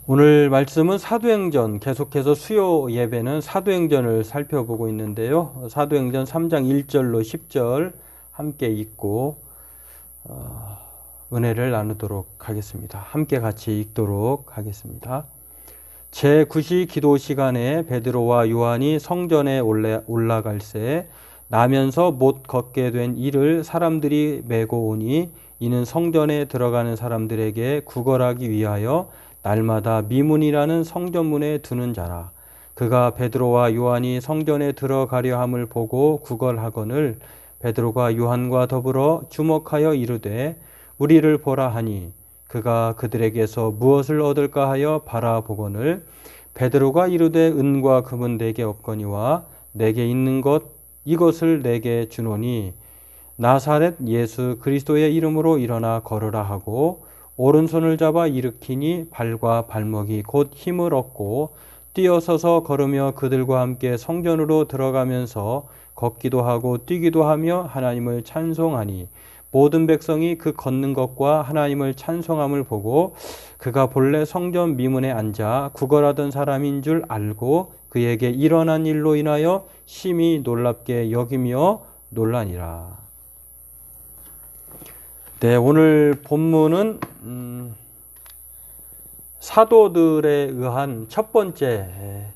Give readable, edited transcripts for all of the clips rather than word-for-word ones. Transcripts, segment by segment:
오늘 말씀은 사도행전, 계속해서 수요 예배는 사도행전을 살펴보고 있는데요. 사도행전 3장 1절로 10절 함께 읽고 은혜를 나누도록 하겠습니다. 함께 같이 읽도록 하겠습니다. 제9시 기도 시간에 베드로와 요한이 성전에 올라갈새 나면서 못 걷게 된 이를 사람들이 메고 오니 이는 성전에 들어가는 사람들에게 구걸하기 위하여 날마다 미문이라는 성전문에 두는 자라. 그가 베드로와 요한이 성전에 들어가려 함을 보고 구걸하거늘 베드로가 요한과 더불어 주목하여 이르되 우리를 보라 하니 그가 그들에게서 무엇을 얻을까 하여 바라보거늘 베드로가 이르되 은과 금은 내게 없거니와 내게 있는 것 이것을 내게 주노니 나사렛 예수 그리스도의 이름으로 일어나 걸으라 하고 오른손을 잡아 일으키니 발과 발목이 곧 힘을 얻고 뛰어서서 걸으며 그들과 함께 성전으로 들어가면서 걷기도 하고 뛰기도 하며 하나님을 찬송하니 모든 백성이 그 걷는 것과 하나님을 찬송함을 보고 그가 본래 성전 미문에 앉아 구걸하던 사람인 줄 알고 그에게 일어난 일로 인하여 심히 놀랍게 여기며 놀라니라. 네, 오늘 본문은 사도들에 의한 첫 번째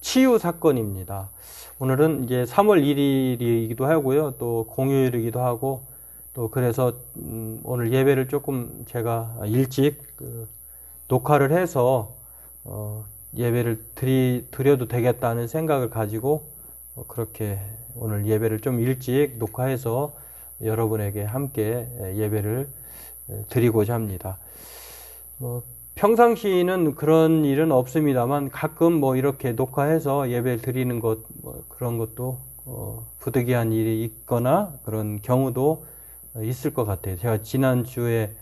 치유 사건입니다. 오늘은 이제 3월 1일이기도 하고요. 또 공휴일이기도 하고 또 그래서 오늘 예배를 조금 제가 일찍 녹화를 해서 예배를 드려도 되겠다는 생각을 가지고 그렇게 오늘 예배를 좀 일찍 녹화해서 여러분에게 함께 예배를 드리고자 합니다. 평상시에는 그런 일은 없습니다만 가끔 이렇게 녹화해서 예배를 드리는 것 그런 것도 부득이한 일이 있거나 그런 경우도 있을 것 같아요. 제가 지난주에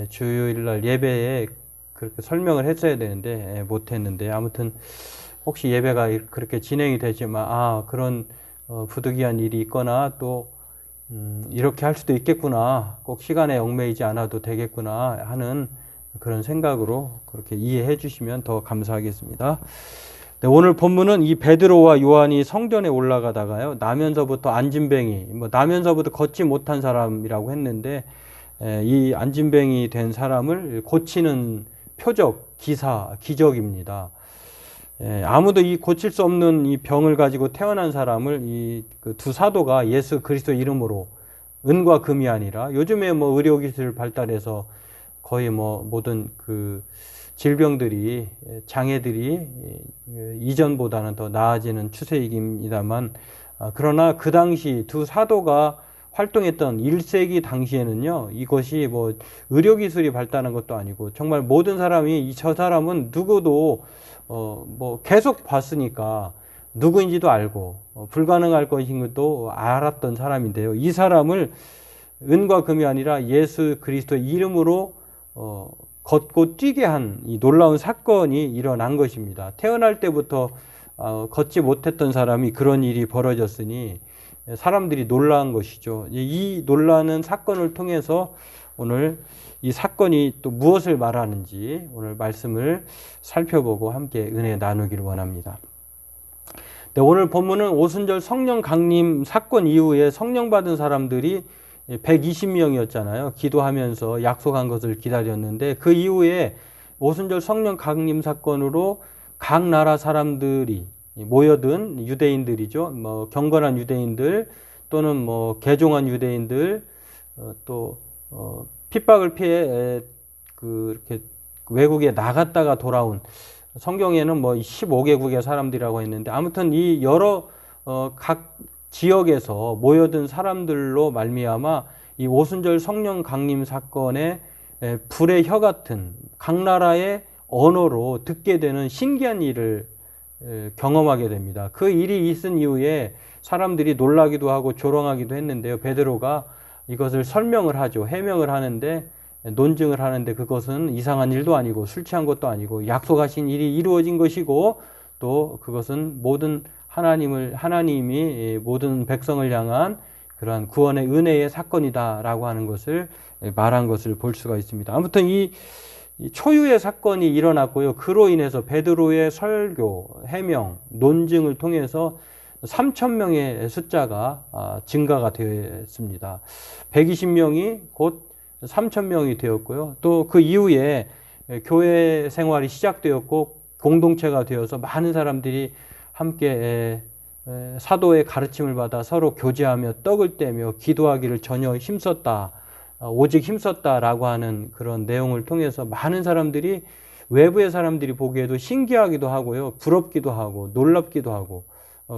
주일날 예배에 그렇게 설명을 했어야 되는데 못했는데 아무튼 혹시 예배가 그렇게 진행이 되지만 그런 부득이한 일이 있거나 또 이렇게 할 수도 있겠구나, 꼭 시간에 얽매이지 않아도 되겠구나 하는 그런 생각으로 그렇게 이해해 주시면 더 감사하겠습니다. 네, 오늘 본문은 이 베드로와 요한이 성전에 올라가다가요, 나면서부터 안진뱅이, 나면서부터 걷지 못한 사람이라고 했는데 이 안진뱅이 된 사람을 고치는 표적, 기사, 기적입니다. 아무도 이 고칠 수 없는 이 병을 가지고 태어난 사람을 이 두 사도가 예수 그리스도 이름으로, 은과 금이 아니라 요즘에 의료기술 발달해서 거의 모든 그 질병들이, 장애들이 이전보다는 더 나아지는 추세이기입니다만, 그러나 그 당시 두 사도가 활동했던 1세기 당시에는요, 이것이 의료기술이 발달한 것도 아니고 정말 모든 사람이 저 사람은 누구도 계속 봤으니까 누구인지도 알고 불가능할 것인 것도 알았던 사람인데요. 이 사람을 은과 금이 아니라 예수 그리스도의 이름으로 걷고 뛰게 한 이 놀라운 사건이 일어난 것입니다. 태어날 때부터 걷지 못했던 사람이 그런 일이 벌어졌으니 사람들이 놀란 것이죠. 이 놀라는 사건을 통해서 오늘 이 사건이 또 무엇을 말하는지 오늘 말씀을 살펴보고 함께 은혜 나누기를 원합니다. 네, 오늘 본문은 오순절 성령 강림 사건 이후에 성령 받은 사람들이 120명이었잖아요. 기도하면서 약속한 것을 기다렸는데 그 이후에 오순절 성령 강림 사건으로 각 나라 사람들이 모여든 유대인들이죠. 경건한 유대인들 또는 개종한 유대인들 또 핍박을 피해 이렇게 외국에 나갔다가 돌아온, 성경에는 15개국의 사람들이라고 했는데 아무튼 이 여러 각 지역에서 모여든 사람들로 말미암아 이 오순절 성령 강림 사건에 불의 혀 같은 각 나라의 언어로 듣게 되는 신기한 일을 경험하게 됩니다. 그 일이 있은 이후에 사람들이 놀라기도 하고 조롱하기도 했는데요. 베드로가 이것을 설명을 하죠. 해명을 하는데, 논증을 하는데 그것은 이상한 일도 아니고 술 취한 것도 아니고 약속하신 일이 이루어진 것이고 또 그것은 모든 하나님이 모든 백성을 향한 그러한 구원의 은혜의 사건이다라고 하는 것을 말한 것을 볼 수가 있습니다. 아무튼 이 초유의 사건이 일어났고요. 그로 인해서 베드로의 설교, 해명, 논증을 통해서 3,000명의 숫자가 증가가 되었습니다. 120명이 곧 3,000명이 되었고요. 또 그 이후에 교회 생활이 시작되었고 공동체가 되어서 많은 사람들이 함께 사도의 가르침을 받아 서로 교제하며 떡을 떼며 기도하기를 전혀 힘썼다. 오직 힘썼다라고 하는 그런 내용을 통해서 많은 사람들이 외부의 사람들이 보기에도 신기하기도 하고요. 부럽기도 하고 놀랍기도 하고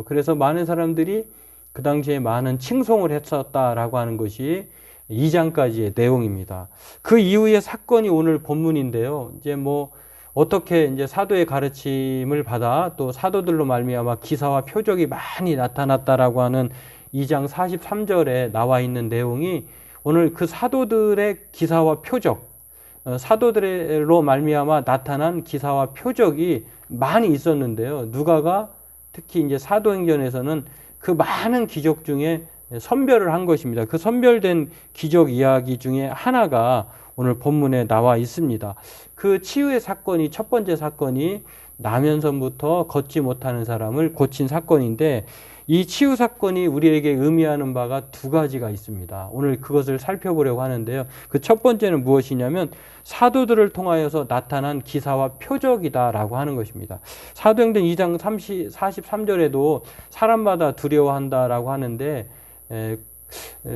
그래서 많은 사람들이 그 당시에 많은 칭송을 했었다라고 하는 것이 2장까지의 내용입니다. 그 이후의 사건이 오늘 본문인데요. 이제 뭐 어떻게 이제 사도의 가르침을 받아 또 사도들로 말미암아 기사와 표적이 많이 나타났다라고 하는 2장 43절에 나와 있는 내용이 오늘 그 사도들의 기사와 표적, 사도들로 말미암아 나타난 기사와 표적이 많이 있었는데요. 누가가 특히 이제 사도행전에서는 그 많은 기적 중에 선별을 한 것입니다. 그 선별된 기적 이야기 중에 하나가 오늘 본문에 나와 있습니다. 그 치유의 사건이 첫 번째 사건이 나면서부터 걷지 못하는 사람을 고친 사건인데 이 치유 사건이 우리에게 의미하는 바가 두 가지가 있습니다. 오늘 그것을 살펴보려고 하는데요. 그 첫 번째는 무엇이냐면 사도들을 통하여서 나타난 기사와 표적이다라고 하는 것입니다. 사도행전 2장 43절에도 사람마다 두려워한다라고 하는데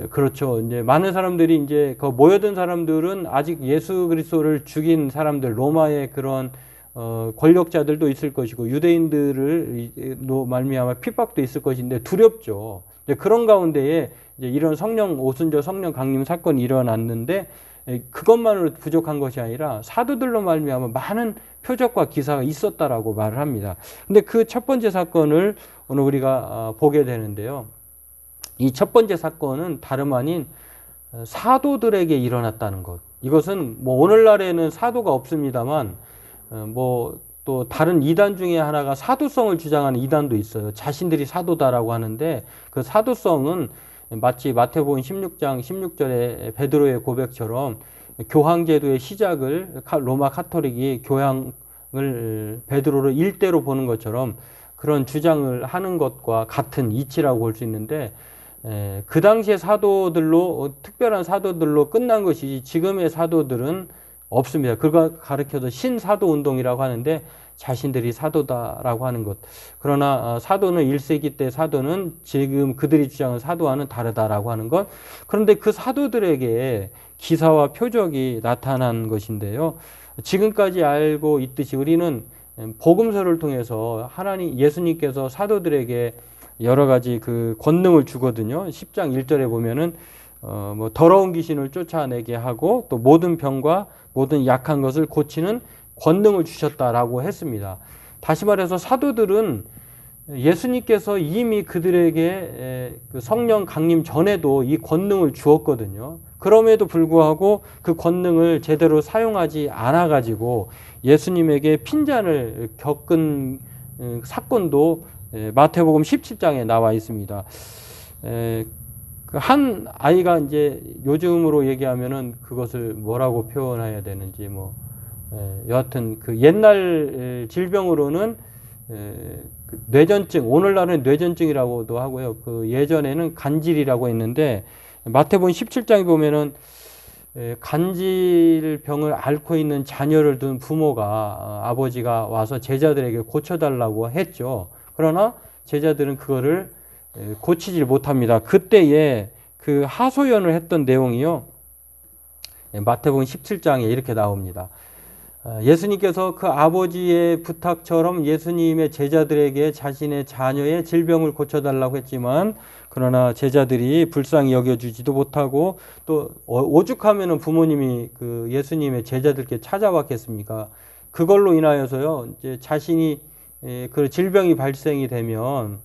그렇죠. 이제 많은 사람들이 이제 그 모여든 사람들은 아직 예수 그리스도를 죽인 사람들, 로마의 그런 권력자들도 있을 것이고 유대인들로 말미암아 핍박도 있을 것인데 두렵죠. 이제 그런 가운데에 이제 이런 성령 오순절 성령 강림 사건이 일어났는데 그것만으로 부족한 것이 아니라 사도들로 말미암아 많은 표적과 기사가 있었다라고 말을 합니다. 근데 그 첫 번째 사건을 오늘 우리가 보게 되는데요. 이 첫 번째 사건은 다름 아닌 사도들에게 일어났다는 것. 이것은 뭐 오늘날에는 사도가 없습니다만 뭐 또 다른 이단 중에 하나가 사도성을 주장하는 이단도 있어요. 자신들이 사도다라고 하는데 그 사도성은 마치 마태복음 16장 16절에 베드로의 고백처럼 교황제도의 시작을 로마 카톨릭이 교황을 베드로를 일대로 보는 것처럼 그런 주장을 하는 것과 같은 이치라고 볼 수 있는데 그 당시의 사도들로 특별한 사도들로 끝난 것이지 지금의 사도들은 없습니다. 그걸 가르쳐서 신사도 운동이라고 하는데 자신들이 사도다라고 하는 것. 그러나 사도는 1세기 때 사도는 지금 그들이 주장하는 사도와는 다르다라고 하는 것. 그런데 그 사도들에게 기사와 표적이 나타난 것인데요. 지금까지 알고 있듯이 우리는 복음서를 통해서 하나님 예수님께서 사도들에게 여러 가지 그 권능을 주거든요. 10장 1절에 보면은 뭐 더러운 귀신을 쫓아내게 하고 또 모든 병과 모든 약한 것을 고치는 권능을 주셨다라고 했습니다. 다시 말해서 사도들은 예수님께서 이미 그들에게 그 성령 강림 전에도 이 권능을 주었거든요. 그럼에도 불구하고 그 권능을 제대로 사용하지 않아 가지고 예수님에게 핀잔을 겪은 사건도 마태복음 17장에 나와 있습니다. 한 아이가 이제 요즘으로 얘기하면은 그것을 뭐라고 표현해야 되는지 뭐 여하튼 그 옛날 질병으로는 뇌전증, 오늘날은 뇌전증이라고도 하고요. 그 예전에는 간질이라고 했는데 마태복음 17장에 보면은 간질병을 앓고 있는 자녀를 둔 부모가 아버지가 와서 제자들에게 고쳐달라고 했죠. 그러나 제자들은 그거를 고치질 못합니다. 그때에 그 하소연을 했던 내용이요. 마태복음 17장에 이렇게 나옵니다. 예수님께서 그 아버지의 부탁처럼 예수님의 제자들에게 자신의 자녀의 질병을 고쳐달라고 했지만 그러나 제자들이 불쌍히 여겨주지도 못하고 또 오죽하면은 부모님이 그 예수님의 제자들께 찾아왔겠습니까? 그걸로 인하여서요, 이제 자신이 그 질병이 발생이 되면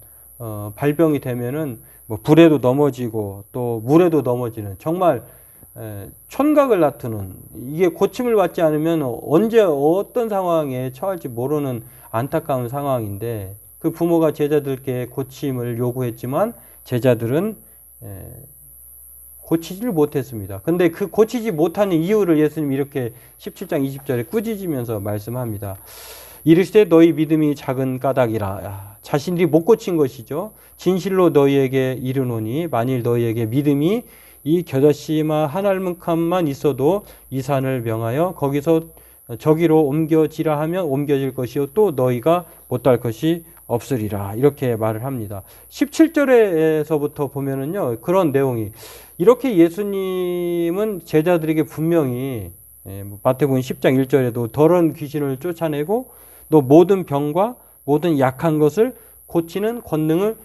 발병이 되면은 뭐 불에도 넘어지고 또 물에도 넘어지는 정말 촌각을 다투는 이게 고침을 받지 않으면 언제 어떤 상황에 처할지 모르는 안타까운 상황인데 그 부모가 제자들께 고침을 요구했지만 제자들은 고치지를 못했습니다. 근데 그 고치지 못하는 이유를 예수님이 이렇게 17장 20절에 꾸짖으면서 말씀합니다. 이르시되 너희 믿음이 작은 까닭이라. 자신들이 못 고친 것이죠. 진실로 너희에게 이르노니 만일 너희에게 믿음이 이 겨자씨만 한 알만큼만 있어도 이 산을 명하여 거기서 저기로 옮겨지라 하면 옮겨질 것이요 또 너희가 못할 것이 없으리라. 이렇게 말을 합니다. 17절에서부터 보면은요, 그런 내용이 이렇게 예수님은 제자들에게 분명히 마태복음 10장 1절에도 더러운 귀신을 쫓아내고 또 모든 병과 모든 약한 것을 고치는 권능을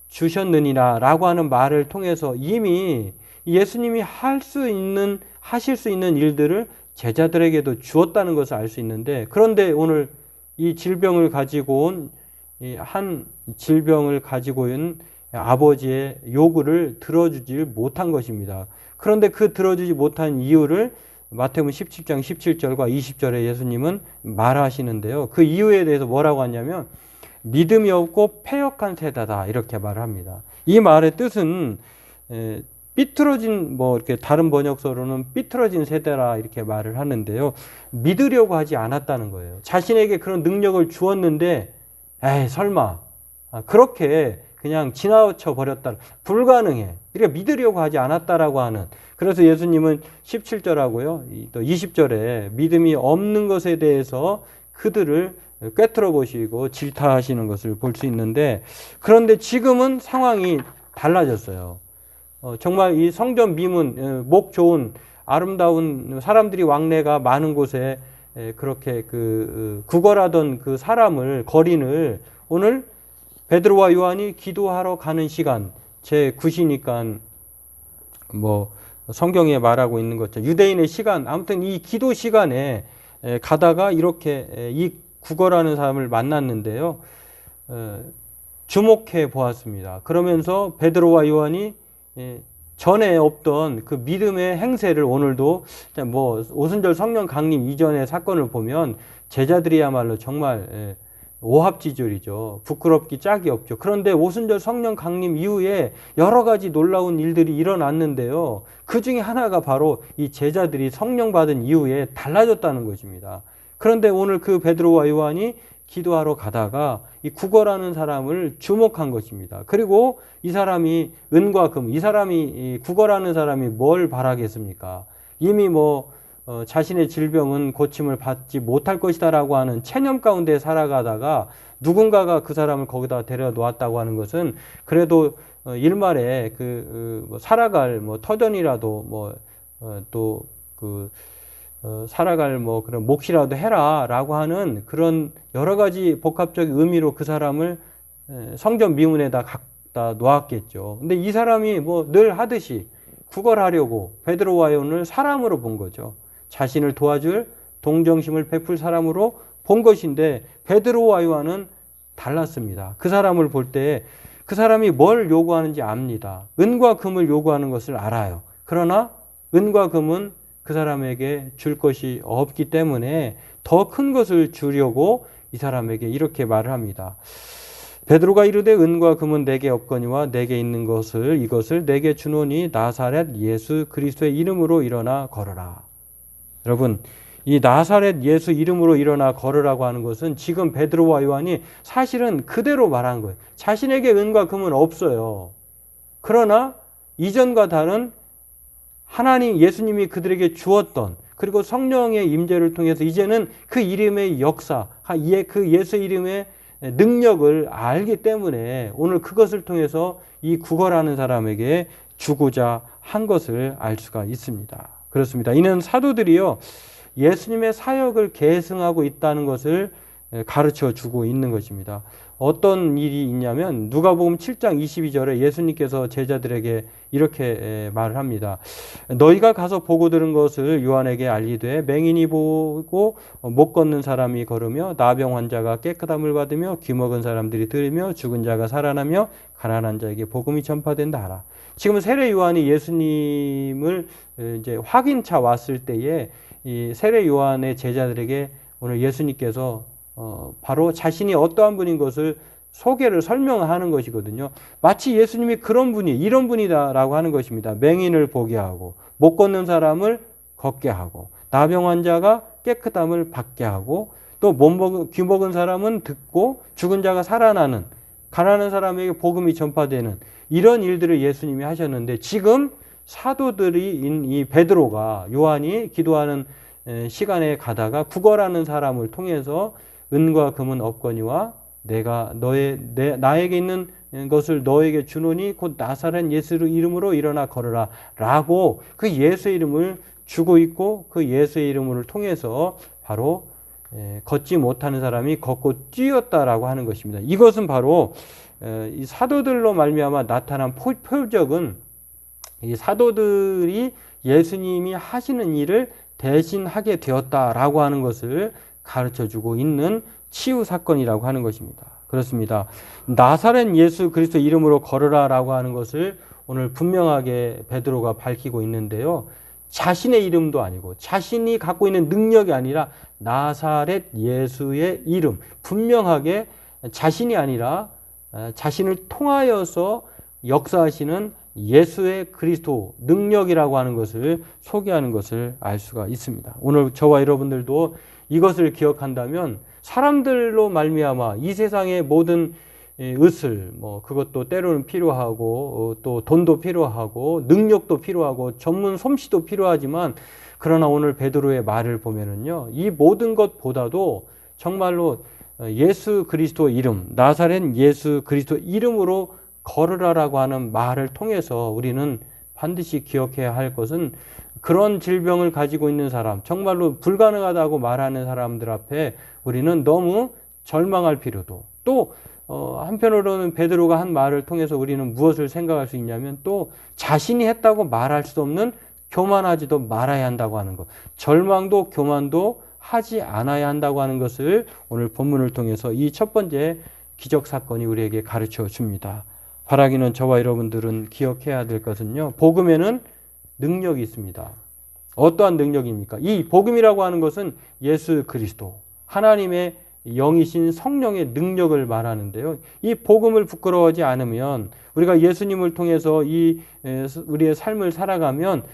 주셨느니라 라고 하는 말을 통해서 이미 예수님이 하실 수 있는 일들을 제자들에게도 주었다는 것을 알 수 있는데, 그런데 오늘 이 질병을 가지고 온 한 질병을 가지고 있는 아버지의 요구를 들어주지 못한 것입니다. 그런데 그 들어주지 못한 이유를 마태복음 17장 17절과 20절에 예수님은 말하시는데요. 그 이유에 대해서 뭐라고 하냐면 믿음이 없고 패역한 세대다 이렇게 말을 합니다. 이 말의 뜻은 삐뚤어진 이렇게 다른 번역서로는 삐뚤어진 세대라 이렇게 말을 하는데요. 믿으려고 하지 않았다는 거예요. 자신에게 그런 능력을 주었는데 에이 설마 그렇게 그냥 지나쳐 버렸다. 불가능해. 이렇게 믿으려고 하지 않았다라고 하는. 그래서 예수님은 17절하고요. 또 20절에 믿음이 없는 것에 대해서 그들을 꿰뚫어 보시고 질타하시는 것을 볼 수 있는데, 그런데 지금은 상황이 달라졌어요. 정말 이 성전 미문, 목 좋은 아름다운 사람들이 왕래가 많은 곳에 그렇게 구걸하던 그 사람을 거린을 오늘 베드로와 요한이 기도하러 가는 시간, 제 9시니까 성경에 말하고 있는 것처럼 유대인의 시간, 아무튼 이 기도 시간에 가다가 이렇게 이 구걸하는 사람을 만났는데요. 주목해 보았습니다. 그러면서 베드로와 요한이 전에 없던 그 믿음의 행세를 오늘도 오순절 성령 강림 이전의 사건을 보면 제자들이야말로 정말 오합지졸이죠. 부끄럽기 짝이 없죠. 그런데 오순절 성령 강림 이후에 여러 가지 놀라운 일들이 일어났는데요. 그 중에 하나가 바로 이 제자들이 성령 받은 이후에 달라졌다는 것입니다. 그런데 오늘 그 베드로와 요한이 기도하러 가다가 이 구걸하는 사람을 주목한 것입니다. 그리고 이 사람이 은과 금, 이 사람이 구걸하는 사람이 뭘 바라겠습니까? 이미 자신의 질병은 고침을 받지 못할 것이다라고 하는 체념 가운데 살아가다가 누군가가 그 사람을 거기다 데려 놓았다고 하는 것은 그래도 일말에 살아갈 터전이라도 살아갈 그런 몫이라도 해라라고 하는 그런 여러 가지 복합적인 의미로 그 사람을 성전 미문에다 갖다 놓았겠죠. 근데 이 사람이 늘 하듯이 구걸하려고 베드로와 요한을 사람으로 본 거죠. 자신을 도와줄 동정심을 베풀 사람으로 본 것인데 베드로와 요한은 달랐습니다. 그 사람을 볼 때 그 사람이 뭘 요구하는지 압니다. 은과 금을 요구하는 것을 알아요. 그러나 은과 금은 그 사람에게 줄 것이 없기 때문에 더 큰 것을 주려고 이 사람에게 이렇게 말을 합니다. 베드로가 이르되 은과 금은 내게 없거니와 내게 있는 이것을 내게 주노니 나사렛 예수 그리스도의 이름으로 일어나 걸으라. 여러분, 이 나사렛 예수 이름으로 일어나 걸으라고 하는 것은 지금 베드로와 요한이 사실은 그대로 말한 거예요. 자신에게 은과 금은 없어요. 그러나 이전과 다른 하나님 예수님이 그들에게 주었던, 그리고 성령의 임재를 통해서 이제는 그 이름의 역사, 그 예수 이름의 능력을 알기 때문에 오늘 그것을 통해서 이 구걸하는 사람에게 주고자 한 것을 알 수가 있습니다. 그렇습니다. 이는 사도들이요 예수님의 사역을 계승하고 있다는 것을 가르쳐 주고 있는 것입니다. 어떤 일이 있냐면 누가복음 7장 22절에 예수님께서 제자들에게 이렇게 말을 합니다. 너희가 가서 보고 들은 것을 요한에게 알리되 맹인이 보고 못 걷는 사람이 걸으며 나병 환자가 깨끗함을 받으며 귀먹은 사람들이 들으며 죽은 자가 살아나며 가난한 자에게 복음이 전파된다 하라. 지금 세례 요한이 예수님을 이제 확인차 왔을 때에 이 세례 요한의 제자들에게 오늘 예수님께서 바로 자신이 어떠한 분인 것을 소개를 설명하는 것이거든요. 마치 예수님이 그런 분이 이런 분이다라고 하는 것입니다. 맹인을 보게 하고 못 걷는 사람을 걷게 하고 나병 환자가 깨끗함을 받게 하고 또 귀 먹은 사람은 듣고 죽은 자가 살아나는 가난한 사람에게 복음이 전파되는 이런 일들을 예수님이 하셨는데 지금 사도들이 이 베드로가 요한이 기도하는 시간에 가다가 구걸하는 사람을 통해서 은과 금은 없거니와 내가 나에게 있는 것을 너에게 주노니 곧 나사렛 예수 이름으로 일어나 걸으라 라고 그 예수의 이름을 주고 있고 그 예수의 이름을 통해서 바로 걷지 못하는 사람이 걷고 뛰었다라고 하는 것입니다. 이것은 바로 이 사도들로 말미암아 나타난 표적은 이 사도들이 예수님이 하시는 일을 대신하게 되었다라고 하는 것을 가르쳐주고 있는 치유 사건이라고 하는 것입니다. 그렇습니다. 나사렛 예수 그리스도 이름으로 걸으라라고 하는 것을 오늘 분명하게 베드로가 밝히고 있는데요. 자신의 이름도 아니고 자신이 갖고 있는 능력이 아니라 나사렛 예수의 이름, 분명하게 자신이 아니라 자신을 통하여서 역사하시는 예수의 그리스도 능력이라고 하는 것을 소개하는 것을 알 수가 있습니다. 오늘 저와 여러분들도 이것을 기억한다면 사람들로 말미암아 이 세상의 모든 의술, 그것도 때로는 필요하고 또 돈도 필요하고 능력도 필요하고 전문 솜씨도 필요하지만 그러나 오늘 베드로의 말을 보면은요, 이 모든 것보다도 정말로 예수 그리스도 이름, 나사렛 예수 그리스도 이름으로 걸으라라고 하는 말을 통해서 우리는 반드시 기억해야 할 것은 그런 질병을 가지고 있는 사람, 정말로 불가능하다고 말하는 사람들 앞에 우리는 너무 절망할 필요도, 또 한편으로는 베드로가 한 말을 통해서 우리는 무엇을 생각할 수 있냐면 또 자신이 했다고 말할 수 없는 교만하지도 말아야 한다고 하는 것, 절망도 교만도 하지 않아야 한다고 하는 것을 오늘 본문을 통해서 이 첫 번째 기적 사건이 우리에게 가르쳐 줍니다. 바라기는 저와 여러분들은 기억해야 될 것은요, 복음에는 능력이 있습니다. 어떠한 능력입니까? 이 복음이라고 하는 것은 예수 그리스도, 하나님의 영이신 성령의 능력을 말하는데요. 이 복음을 부끄러워하지 않으면 우리가 예수님을 통해서 우리의 삶을 살아가면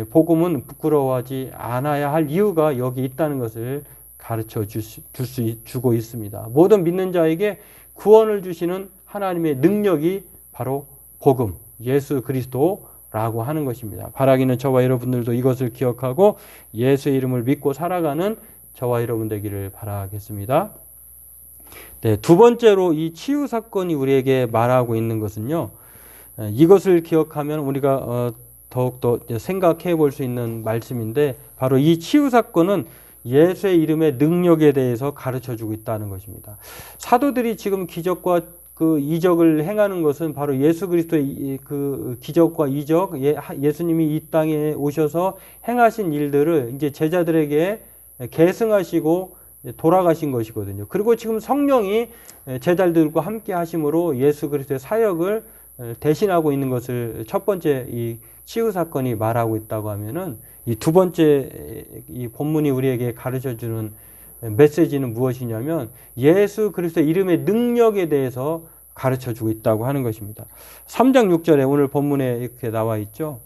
복음은 부끄러워하지 않아야 할 이유가 여기 있다는 것을 가르쳐 주고 있습니다. 모든 믿는 자에게 구원을 주시는 하나님의 능력이 바로 복음, 예수 그리스도라고 하는 것입니다. 바라기는 저와 여러분들도 이것을 기억하고 예수의 이름을 믿고 살아가는 저와 여러분 되기를 바라겠습니다. 네, 두 번째로 이 치유 사건이 우리에게 말하고 있는 것은요, 이것을 기억하면 우리가 더욱더 생각해 볼 수 있는 말씀인데, 바로 이 치유 사건은 예수의 이름의 능력에 대해서 가르쳐 주고 있다는 것입니다. 사도들이 지금 기적과 그 이적을 행하는 것은 바로 예수 그리스도의 그 기적과 이적, 예수님이 이 땅에 오셔서 행하신 일들을 이제 제자들에게 계승하시고 돌아가신 것이거든요. 그리고 지금 성령이 제자들과 함께 하심으로 예수 그리스도의 사역을 대신하고 있는 것을 첫 번째 이 치유 사건이 말하고 있다고 하면은, 이 두 번째 이 본문이 우리에게 가르쳐 주는 메시지는 무엇이냐면 예수 그리스도의 이름의 능력에 대해서 가르쳐 주고 있다고 하는 것입니다. 3장 6절에 오늘 본문에 이렇게 나와 있죠.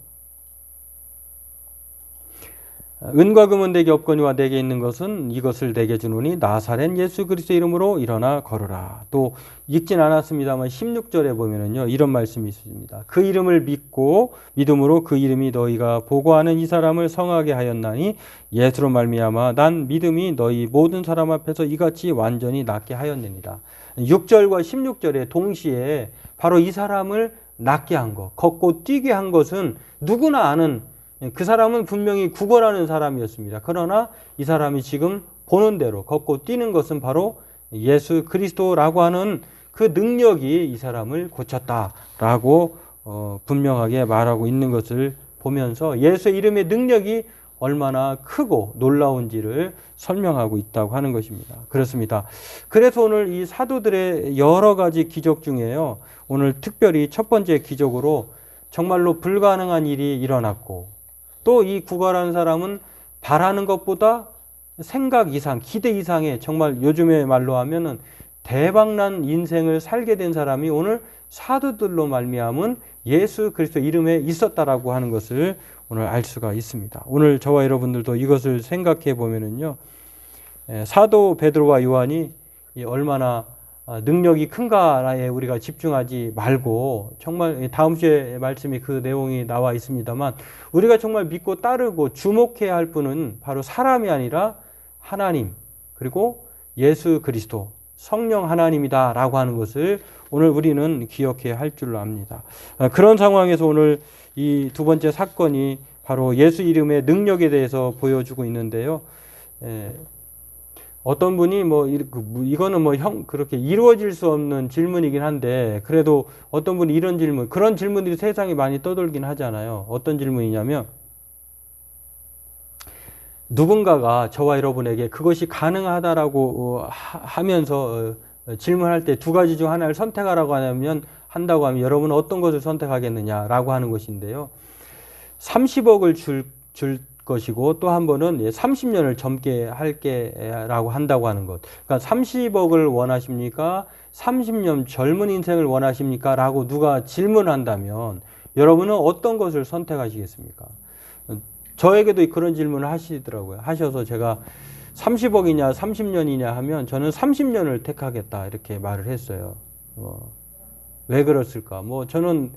은과 금은 내게 없거니와 내게 있는 것은 이것을 내게 주노니 나사렛 예수 그리스도 이름으로 일어나 걸으라. 또 읽진 않았습니다만 16절에 보면은요, 이런 말씀이 있습니다. 그 이름을 믿고 믿음으로 그 이름이 너희가 보고하는 이 사람을 성하게 하였나니 예수로 말미암아 난 믿음이 너희 모든 사람 앞에서 이같이 완전히 낫게 하였느니라. 6절과 16절에 동시에 바로 이 사람을 낫게 한 것, 걷고 뛰게 한 것은 누구나 아는, 그 사람은 분명히 구걸하는 사람이었습니다. 그러나 이 사람이 지금 보는 대로 걷고 뛰는 것은 바로 예수 그리스도라고 하는 그 능력이 이 사람을 고쳤다라고 분명하게 말하고 있는 것을 보면서 예수의 이름의 능력이 얼마나 크고 놀라운지를 설명하고 있다고 하는 것입니다. 그렇습니다. 그래서 오늘 이 사도들의 여러 가지 기적 중에요, 오늘 특별히 첫 번째 기적으로 정말로 불가능한 일이 일어났고, 또 이 구걸하는 사람은 바라는 것보다 생각 이상, 기대 이상의, 정말 요즘의 말로 하면은 대박난 인생을 살게 된 사람이 오늘 사도들로 말미암은 예수 그리스도 이름에 있었다라고 하는 것을 오늘 알 수가 있습니다. 오늘 저와 여러분들도 이것을 생각해 보면은요, 사도 베드로와 요한이 얼마나 능력이 큰가에 우리가 집중하지 말고, 정말 다음 주에 말씀이 그 내용이 나와 있습니다만, 우리가 정말 믿고 따르고 주목해야 할 분은 바로 사람이 아니라 하나님, 그리고 예수 그리스도 성령 하나님이다라고 하는 것을 오늘 우리는 기억해야 할 줄로 압니다. 그런 상황에서 오늘 이 두 번째 사건이 바로 예수 이름의 능력에 대해서 보여주고 있는데요. 어떤 분이 이거는 그렇게 이루어질 수 없는 질문이긴 한데, 그래도 어떤 분이 이런 질문, 그런 질문들이 세상에 많이 떠돌긴 하잖아요. 어떤 질문이냐면, 누군가가 저와 여러분에게 그것이 가능하다라고 하면서 질문할 때 두 가지 중 하나를 선택하라고 한다고 하면 여러분은 어떤 것을 선택하겠느냐라고 하는 것인데요. 30억을 줄 것이고, 또 한 번은 30년을 젊게 할게라고 한다고 하는 것. 그러니까 30억을 원하십니까? 30년 젊은 인생을 원하십니까? 라고 누가 질문한다면 여러분은 어떤 것을 선택하시겠습니까? 저에게도 그런 질문을 하시더라고요. 하셔서 제가 30억이냐 30년이냐 하면 저는 30년을 택하겠다 이렇게 말을 했어요. 왜 그랬을까? 저는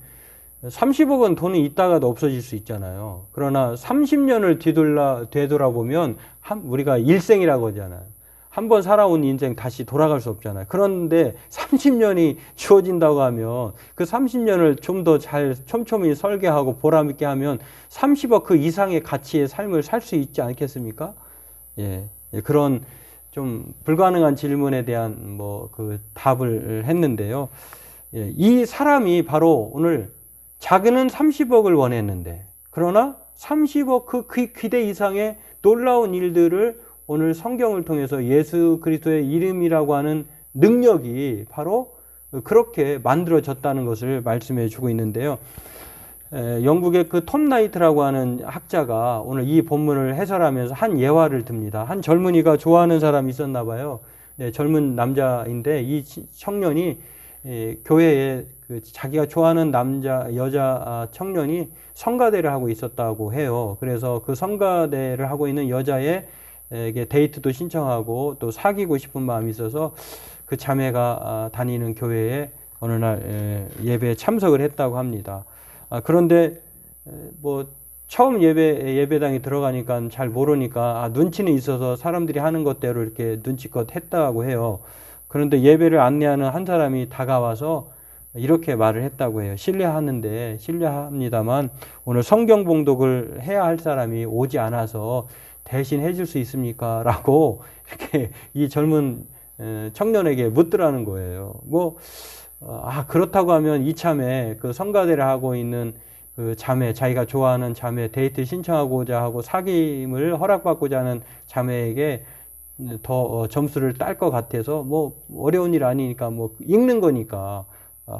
30억은 돈이 있다가도 없어질 수 있잖아요. 그러나 30년을 되돌아보면 우리가 일생이라고 하잖아요. 한번 살아온 인생 다시 돌아갈 수 없잖아요. 그런데 30년이 주어진다고 하면 그 30년을 좀 더 잘 촘촘히 설계하고 보람있게 하면 30억 그 이상의 가치의 삶을 살 수 있지 않겠습니까? 그런 좀 불가능한 질문에 대한 그 답을 했는데요. 이 사람이 바로 오늘 자기는 30억을 원했는데, 그러나 30억 그 기대 이상의 놀라운 일들을 오늘 성경을 통해서 예수 그리스도의 이름이라고 하는 능력이 바로 그렇게 만들어졌다는 것을 말씀해 주고 있는데요. 영국의 그 톰 나이트라고 하는 학자가 오늘 이 본문을 해설하면서 한 예화를 듭니다. 한 젊은이가 좋아하는 사람이 있었나 봐요. 젊은 남자인데 이 청년이 교회에 자기가 좋아하는 여자 청년이 성가대를 하고 있었다고 해요. 그래서 그 성가대를 하고 있는 여자에게 데이트도 신청하고 또 사귀고 싶은 마음이 있어서 그 자매가 다니는 교회에 어느 날 예배에 참석을 했다고 합니다. 그런데 처음 예배당에 들어가니까 잘 모르니까 눈치는 있어서 사람들이 하는 것대로 이렇게 눈치껏 했다고 해요. 그런데 예배를 안내하는 한 사람이 다가와서 이렇게 말을 했다고 해요. 실례합니다만 오늘 성경 봉독을 해야 할 사람이 오지 않아서 대신 해줄 수 있습니까? 라고 이렇게 이 젊은 청년에게 묻더라는 거예요. 그렇다고 하면 이참에 그 성가대를 하고 있는 그 자매, 자기가 좋아하는 자매, 데이트 신청하고자 하고 사귐을 허락받고자 하는 자매에게 더 점수를 딸 것 같아서 어려운 일 아니니까 읽는 거니까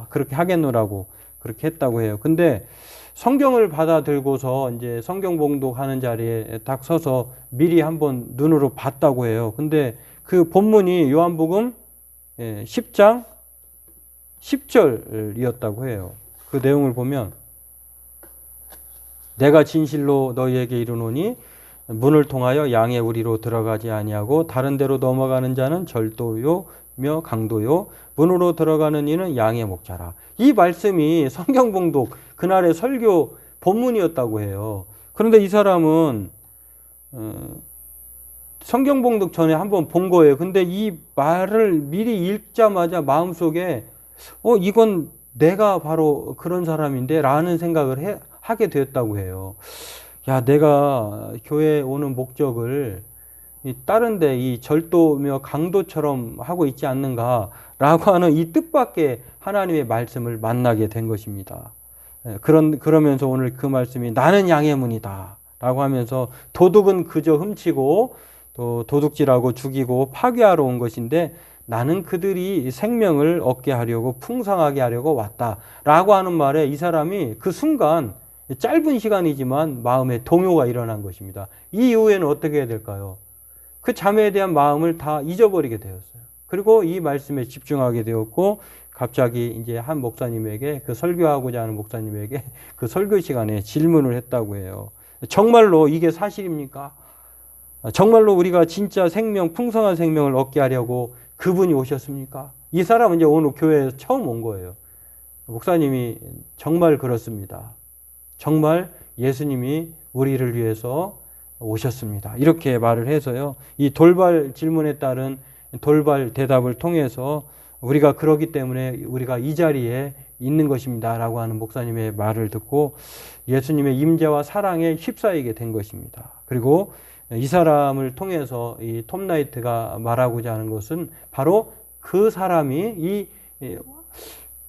그렇게 하겠노라고 그렇게 했다고 해요. 근데 성경을 받아들고서 이제 성경 봉독하는 자리에 딱 서서 미리 한번 눈으로 봤다고 해요. 근데 그 본문이 요한복음 10장 10절이었다고 해요. 그 내용을 보면 내가 진실로 너희에게 이르노니 문을 통하여 양의 우리로 들어가지 아니하고 다른 데로 넘어가는 자는 절도요며 강도요 문으로 들어가는 이는 양의 목자라. 이 말씀이 성경 봉독 그날의 설교 본문이었다고 해요. 그런데 이 사람은 성경 봉독 전에 한번 본 거예요. 근데 이 말을 미리 읽자마자 마음속에 이건 내가 바로 그런 사람인데 라는 생각을 하게 되었다고 해요. 내가 교회에 오는 목적을 다른데 이 절도며 강도처럼 하고 있지 않는가라고 하는 이 뜻밖의 하나님의 말씀을 만나게 된 것입니다. 그러면서 오늘 그 말씀이 나는 양의 문이다 라고 하면서 도둑은 그저 훔치고 또 도둑질하고 죽이고 파괴하러 온 것인데 나는 그들이 생명을 얻게 하려고 풍성하게 하려고 왔다라고 하는 말에 이 사람이 그 순간 짧은 시간이지만 마음에 동요가 일어난 것입니다. 이 이후에는 어떻게 해야 될까요? 그 자매에 대한 마음을 다 잊어버리게 되었어요. 그리고 이 말씀에 집중하게 되었고 갑자기 이제 한 목사님에게 그 설교하고자 하는 목사님에게 그 설교 시간에 질문을 했다고 해요. 정말로 이게 사실입니까? 정말로 우리가 진짜 생명, 풍성한 생명을 얻게 하려고 그분이 오셨습니까? 이 사람은 이제 오늘 교회에 처음 온 거예요. 목사님이 정말 그렇습니다. 정말 예수님이 우리를 위해서 오셨습니다. 이렇게 말을 해서요. 이 돌발 질문에 따른 돌발 대답을 통해서 우리가 그러기 때문에 우리가 이 자리에 있는 것입니다. 라고 하는 목사님의 말을 듣고 예수님의 임재와 사랑에 휩싸이게 된 것입니다. 그리고 이 사람을 통해서 이 톰 나이트가 말하고자 하는 것은 바로 그 사람이 이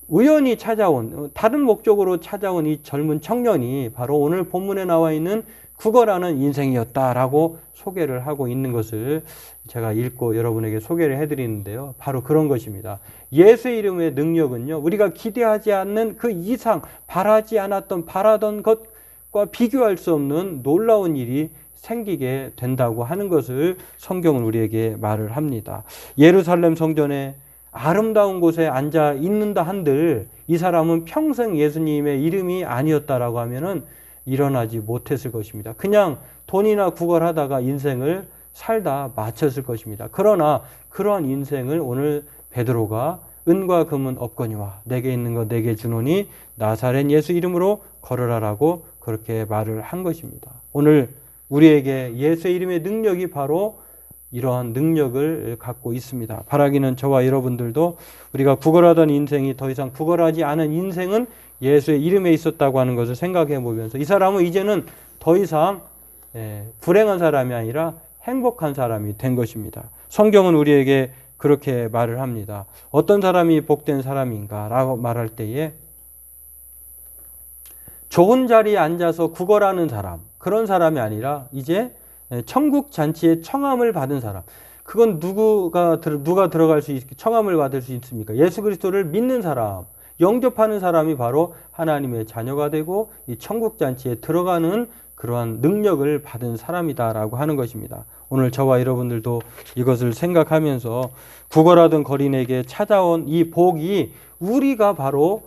우연히 찾아온, 다른 목적으로 찾아온 이 젊은 청년이 바로 오늘 본문에 나와 있는 국어라는 인생이었다라고 소개를 하고 있는 것을 제가 읽고 여러분에게 소개를 해드리는데요. 바로 그런 것입니다. 예수의 이름의 능력은요, 우리가 기대하지 않는 그 이상, 바라지 않았던, 바라던 것과 비교할 수 없는 놀라운 일이 생기게 된다고 하는 것을 성경은 우리에게 말을 합니다. 예루살렘 성전에 아름다운 곳에 앉아 있는다 한들 이 사람은 평생 예수님의 이름이 아니었다라고 하면은 일어나지 못했을 것입니다. 그냥 돈이나 구걸하다가 인생을 살다 마쳤을 것입니다. 그러나 그러한 인생을 오늘 베드로가 은과 금은 없거니와 내게 있는 것 내게 주노니 나사렛 예수 이름으로 걸으라라고 그렇게 말을 한 것입니다. 오늘 우리에게 예수의 이름의 능력이 바로 이러한 능력을 갖고 있습니다. 바라기는 저와 여러분들도 우리가 구걸하던 인생이 더 이상 구걸하지 않은 인생은 예수의 이름에 있었다고 하는 것을 생각해 보면서 이 사람은 이제는 더 이상 불행한 사람이 아니라 행복한 사람이 된 것입니다. 성경은 우리에게 그렇게 말을 합니다. 어떤 사람이 복된 사람인가 라고 말할 때에 좋은 자리에 앉아서 구걸하는 사람, 그런 사람이 아니라 이제 천국 잔치에 청함을 받은 사람. 그건 누가 들어갈 수 청함을 받을 수 있습니까? 예수 그리스도를 믿는 사람, 영접하는 사람이 바로 하나님의 자녀가 되고 이 천국 잔치에 들어가는 그러한 능력을 받은 사람이다라고 하는 것입니다. 오늘 저와 여러분들도 이것을 생각하면서 구걸하던 거린에게 찾아온 이 복이 우리가 바로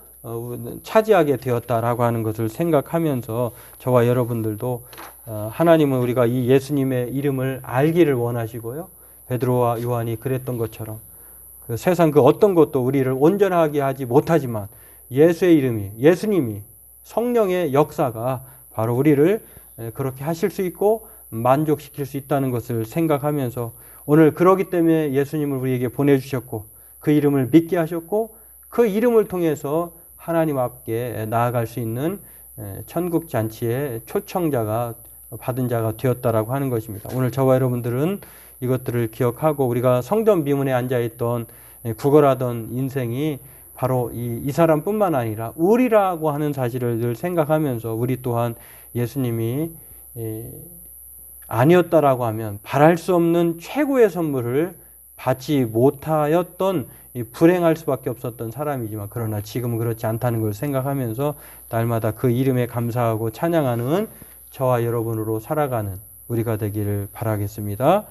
차지하게 되었다라고 하는 것을 생각하면서 저와 여러분들도 하나님은 우리가 이 예수님의 이름을 알기를 원하시고요. 베드로와 요한이 그랬던 것처럼 그 세상 그 어떤 것도 우리를 온전하게 하지 못하지만 예수의 이름이, 예수님이, 성령의 역사가 바로 우리를 그렇게 하실 수 있고 만족시킬 수 있다는 것을 생각하면서 오늘 그러기 때문에 예수님을 우리에게 보내주셨고 그 이름을 믿게 하셨고 그 이름을 통해서 하나님 앞에 나아갈 수 있는 천국 잔치의 초청자가 받은 자가 되었다라고 하는 것입니다. 오늘 저와 여러분들은 이것들을 기억하고 우리가 성전 비문에 앉아있던 구걸하던 인생이 바로 이 사람뿐만 아니라 우리라고 하는 사실을 늘 생각하면서 우리 또한 예수님이 아니었다라고 하면 바랄 수 없는 최고의 선물을 받지 못하였던 불행할 수밖에 없었던 사람이지만 그러나 지금은 그렇지 않다는 걸 생각하면서 날마다 그 이름에 감사하고 찬양하는 저와 여러분으로 살아가는 우리가 되기를 바라겠습니다.